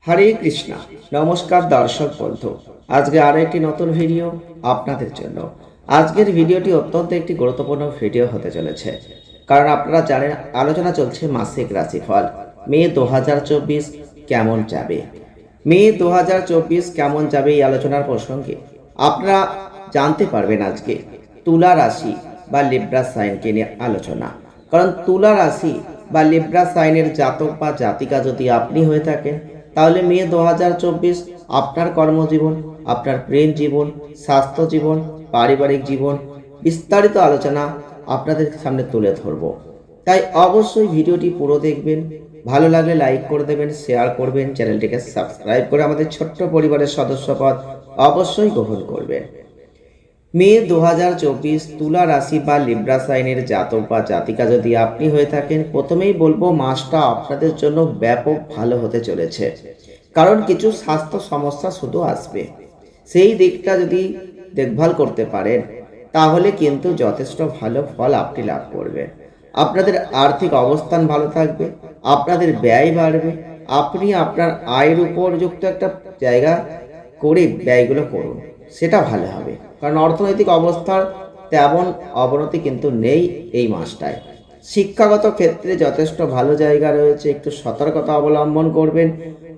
হরে কৃষ্ণা। নমস্কার দর্শক বন্ধু, আজকে আরো একটি নতুন ভিডিও আপনাদের জন্য। আজকের ভিডিওটি অত্যন্ত একটি গুরুত্বপূর্ণ ভিডিও হতে চলেছে, কারণ আপনারা জানেন আলোচনা চলছে মাসিক রাশিফল মে 2024 কেমন যাবে। মে 2024 কেমন যাবে এই আলোচনার প্রসঙ্গে আপনারা জানতে পারবেন আজকে তুলা রাশি বা লিব্রা সাইনকে নিয়ে আলোচনা। কারণ তুলা রাশি বা লিব্রা সাইনের জাতক বা জাতিকা যদি আপনি হয়ে থাকেন, তাহলে মে 2024 আপনার কর্মজীবন, আপনার প্রেম জীবন, স্বাস্থ্য জীবন, পারিবারিক জীবন বিস্তারিত আলোচনা আপনাদের সামনে তুলে ধরব। তাই অবশ্যই ভিডিওটি পুরো দেখবেন, ভালো লাগলে লাইক করে দেবেন, শেয়ার করবেন, চ্যানেলটিকে সাবস্ক্রাইব করে আমাদের ছোট্ট পরিবারের সদস্যপদ অবশ্যই গ্রহণ করবেন। মে 2024 তুলা রাশি বা লিব্রা সাইনের জাতক বা জাতিকা যদি আপনি হয়ে থাকেন, প্রথমেই বলবো মাসটা আপনাদের জন্য ব্যাপক ভালো হতে চলেছে। কারণ কিছু স্বাস্থ্য সমস্যা শুধু আসবে, সেই দিকটা যদি দেখভাল করতে পারেন তাহলে কিন্তু যথেষ্ট ভালো ফল আপনি লাভ করবেন। আপনাদের আর্থিক অবস্থান ভালো থাকবে, আপনাদের ব্যয় বাড়বে, আপনি আপনার আয়ের উপযুক্ত একটা জায়গা করে ব্যয়গুলো করুন, সেটা ভালো হবে। কারণ অর্থনৈতিক অবস্থার তেমন অবনতি কিন্তু নেই এই মাসটায়। শিক্ষাগত ক্ষেত্রে যথেষ্ট ভালো জায়গা রয়েছে, একটু সতর্কতা অবলম্বন করবেন।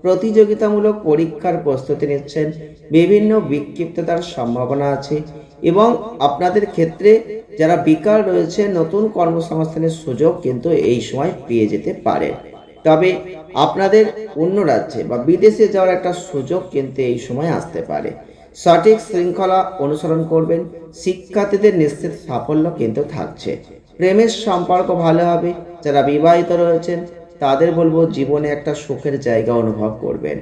প্রতিযোগিতামূলক পরীক্ষার প্রস্তুতি নিচ্ছেন, বিভিন্ন বিক্ষিপ্ততার সম্ভাবনা আছে এবং আপনাদের ক্ষেত্রে যারা বেকার রয়েছে নতুন কর্মসংস্থানের সুযোগ কিন্তু এই সময় পেয়ে যেতে পারে। তবে আপনাদের অন্য রাজ্যে বা বিদেশে যাওয়ার একটা সুযোগ কিন্তু এই সময় আসতে পারে। সঠিক শৃঙ্খলা অনুসরণ করবেন, শিক্ষার্থীদের নিশ্চিত সাফল্য কিন্তু থাকছে। প্রেমের সম্পর্ক ভালো হবে, যারা বিবাহিত রয়েছেন তাদের বলবো জীবনে একটা সুখের জায়গা অনুভব করবেন।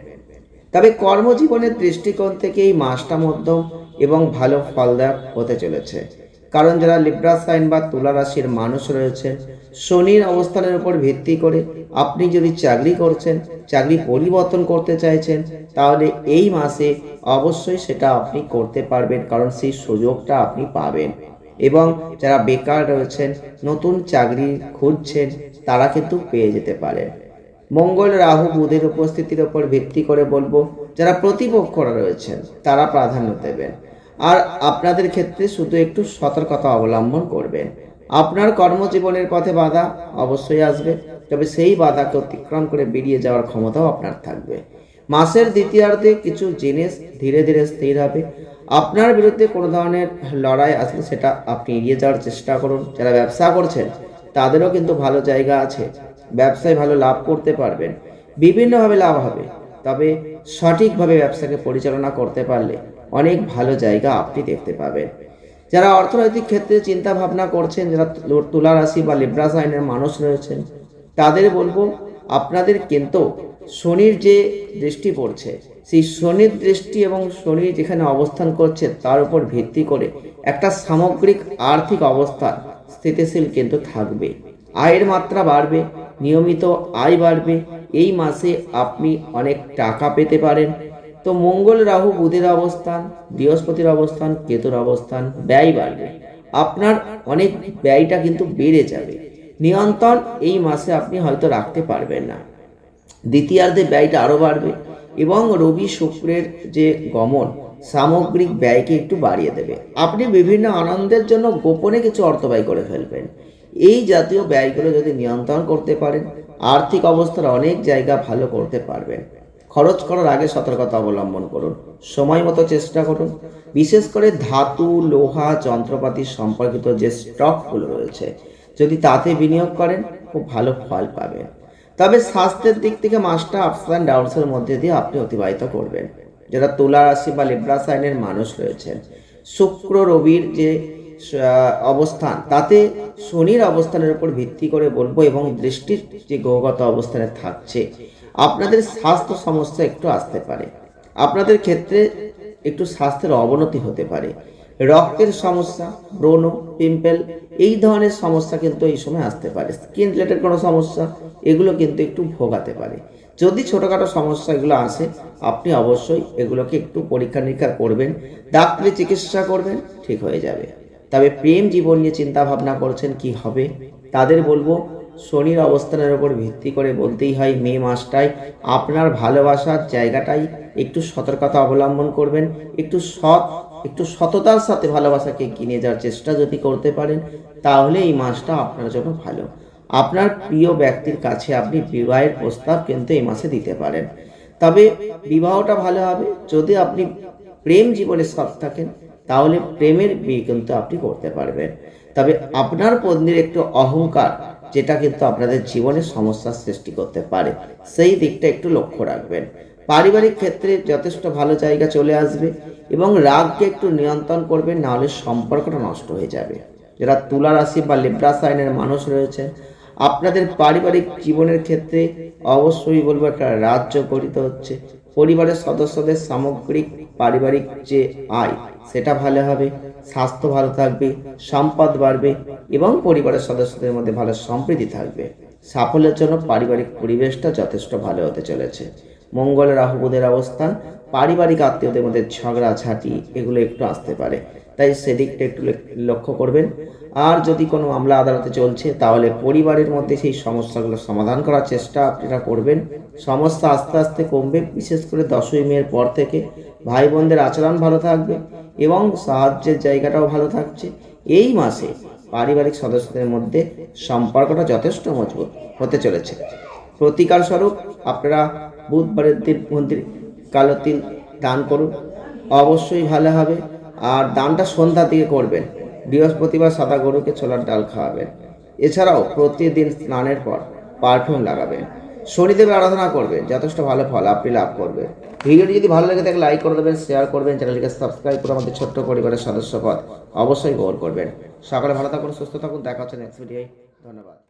তবে কর্মজীবনের দৃষ্টিকোণ থেকে এই মাসটা মধ্যম এবং ভালো ফলদায়ক হতে চলেছে। কারণ যারা লিব্রা সাইন বা তুলা রাশির মানুষ রয়েছেন, শনির অবস্থানের উপর ভিত্তি করে আপনি যদি চাকরি করছেন, চাকরি পরিবর্তন করতে চাইছেন, তাহলে এই মাসে অবশ্যই সেটা আপনি করতে পারবেন, কারণ সেই সুযোগটা আপনি পাবেন। এবং যারা বেকার রয়েছেন, নতুন চাকরি খুঁজছেন, তারা কিন্তু পেয়ে যেতে পারেন। মঙ্গল রাহু বুধের উপস্থিতির উপর ভিত্তি করে বলবো যারা প্রতিপক্ষরা রয়েছেন তারা প্রাধান্য দেবেন, আর আপনাদের ক্ষেত্রে শুধু একটু সতর্কতা অবলম্বন করবেন। আপনার কর্মজীবনের পথে বাধা অবশ্যই আসবে, তবে সেই বাধাকে অতিক্রম করে বেরিয়ে যাওয়ার ক্ষমতাও আপনার থাকবে। মাসের দ্বিতীয়ার্ধে কিছু জিনিস ধীরে ধীরে স্থির হবে। আপনার বিরুদ্ধে কোনো ধরনের লড়াই আসলে সেটা আপনি এড়িয়ে যাওয়ার চেষ্টা করুন। যারা ব্যবসা করছেন তাদেরও কিন্তু ভালো জায়গা আছে, ব্যবসায় ভালো লাভ করতে পারবেন, বিভিন্নভাবে লাভ হবে। তবে সঠিকভাবে ব্যবসাকে পরিচালনা করতে পারলে অনেক ভালো জায়গা আপনি দেখতে পাবেন। যারা অর্থনৈতিক ক্ষেত্রে চিন্তা ভাবনা করছেন, যারা তুলা রাশি বা লিব্রা সাইনের মানুষ রয়েছেন, তাদের বলবো আপনাদের কিন্তু শনির যে দৃষ্টি পড়ছে, সেই শনির দৃষ্টি এবং শনি যেখানে অবস্থান করছে তার উপর ভিত্তি করে একটা সামগ্রিক আর্থিক অবস্থা স্থিতিশীল কিন্তু থাকবে। আয়ের মাত্রা বাড়বে, নিয়মিত আয় বাড়বে। এই মাসে আপনি অনেক টাকা পেতে পারেন। তো মঙ্গল রাহু বুধের অবস্থান, বৃহস্পতির অবস্থান, কেতুর অবস্থান, ব্যয় বাড়বে। আপনার অনেক ব্যয়টা কিন্তু বেড়ে যাবে। নিয়ন্ত্রণ এই মাসে আপনি হয়তো রাখতে পারবেন না। দ্বিতীয়ার্ধে ব্যয়টা আরও বাড়বে এবং রবি শুক্রের যে গমন সামগ্রিক ব্যয়কে একটু বাড়িয়ে দেবে। আপনি বিভিন্ন আনন্দের জন্য গোপনে কিছু অর্থ ব্যয় করে ফেলবেন। এই জাতীয় ব্যয়গুলো যদি নিয়ন্ত্রণ করতে পারেন, আর্থিক অবস্থার অনেক জায়গা ভালো করতে পারবেন। খরচ করার আগে সতর্কতা অবলম্বন করুন, সময় মতো চেষ্টা করুন। বিশেষ করে ধাতু, লোহা, যন্ত্রপাতি সম্পর্কিত যে স্টকগুলো রয়েছে, যদি তাতে বিনিয়োগ করেন খুব ভালো ফল পাবেন। তবে স্বাস্থ্যের দিক থেকে মাসটা আপস অ্যান্ড ডাউনসের মধ্যে দিয়ে আপনি অতিবাহিত করবেন। যারা তুলা রাশি বা লিব্রা সাইনের মানুষ রয়েছেন, শুক্র রবির যে অবস্থান তাতে শনির অবস্থানের উপর ভিত্তি করে বলবো এবং দৃষ্টির যে গ্রহগত অবস্থানে থাকছে, আপনাদের স্বাস্থ্য সমস্যা একটু আসতে পারে। আপনাদের ক্ষেত্রে একটু স্বাস্থ্যের অবনতি হতে পারে। রক্তের সমস্যা, ব্রণ, পিম্পল এই ধরনের সমস্যা কিন্তু এই সময় আসতে পারে। স্কিন রিলেটেড কোনো সমস্যা, এগুলো কিন্তু একটু ভোগাতে পারে। যদি ছোটোখাটো সমস্যা এগুলো আসে, আপনি অবশ্যই এগুলোকে একটু পরীক্ষা নিরীক্ষা করবেন, ডাক্তারি চিকিৎসা করবেন, ঠিক হয়ে যাবে। তবে প্রেম জীবন নিয়ে চিন্তা ভাবনা করছেন কি হবে, তাদের বলবো শনির অবস্থানের উপর ভিত্তি করে বলতেই হয় মে মাসটায় আপনার ভালোবাসার জায়গাটাই একটু সতর্কতা অবলম্বন করবেন। একটু সততার সাথে ভালোবাসাকে এগিয়ে নিয়ে যাওয়ার চেষ্টা যদি করতে পারেন, তাহলে এই মাসটা আপনার জন্য ভালো। আপনার প্রিয় ব্যক্তির কাছে আপনি বিবাহের প্রস্তাব কিন্তু এই মাসে দিতে পারেন। তবে বিবাহটা ভালো হবে যদি আপনি প্রেম জীবনে সৎ থাকেন, তাহলে প্রেমের বিয়ে কিন্তু আপনি করতে পারবেন। তবে আপনার পত্নীর একটু অহংকার, যেটা কিন্তু আপনাদের জীবনে সমস্যার সৃষ্টি করতে পারে, সেই দিকটা একটু লক্ষ্য রাখবেন। পারিবারিক ক্ষেত্রে যথেষ্ট ভালো জায়গা চলে আসবে এবং রাগকে একটু নিয়ন্ত্রণ করবেন, নাহলে সম্পর্কটা নষ্ট হয়ে যাবে। যারা তুলা রাশি বা লিব্রা সাইনের মানুষ রয়েছে, আপনাদের পারিবারিক জীবনের ক্ষেত্রে অবশ্যই বলবো একটা রাজ্য গঠিত হচ্ছে। পরিবারের সদস্যদের সামগ্রিক পারিবারিক যে আয় সেটা ভালো হবে, স্বাস্থ্য ভালো থাকবে, সম্পদ বাড়বে এবং পরিবারের সদস্যদের মধ্যে ভালো সম্প্রীতি থাকবে। সাফল্যের জন্য পারিবারিক পরিবেশটা যথেষ্ট ভালো হতে চলেছে। মঙ্গল রাহু বুধের অবস্থান পারিবারিক আত্মীয়দের মধ্যে ঝগড়াঝাঁটি এগুলো একটু আসতে পারে, তাই সেদিকটা একটু লক্ষ্য করবেন। আর যদি কোনো মামলা আদালতে চলছে, তাহলে পরিবারের মধ্যে সেই সমস্যাগুলো সমাধান করার চেষ্টা আপনারা করবেন। সমস্যা আস্তে আস্তে কমবে, বিশেষ করে 10ই মের পর থেকে ভাই বোনদের আচরণ ভালো থাকবে এবং সাহায্যের জায়গাটাও ভালো থাকছে। এই মাসে পারিবারিক সদস্যদের মধ্যে সম্পর্কটা যথেষ্ট মজবুত হতে চলেছে। প্রতিকার স্বরূপ আপনারা বুধবারের দিন মন্দির কালো তিল দান করুন, অবশ্যই ভালো হবে। আর দানটা সন্ধ্যার দিকে করবেন। বৃহস্পতিবার সাদা গরুকে ছোলার ডাল খাওয়াবেন। এছাড়াও প্রতিদিন স্নানের পর পারফিউম লাগাবেন। শনিদেবের আরাধনা করবেন, যথেষ্ট ভালো ফল আপনি লাভ করবেন। ভিডিওটি যদি ভালো লেগে থাকে লাইক করে দেবেন, শেয়ার করবেন, চ্যানেলটিকে সাবস্ক্রাইব করে আমাদের ছোট্ট পরিবারের সদস্যপদ অবশ্যই গ্রহণ করবেন। সকলে ভালো থাকুন, সুস্থ থাকুন, দেখা হচ্ছে নেক্সট ভিডিওয়। ধন্যবাদ।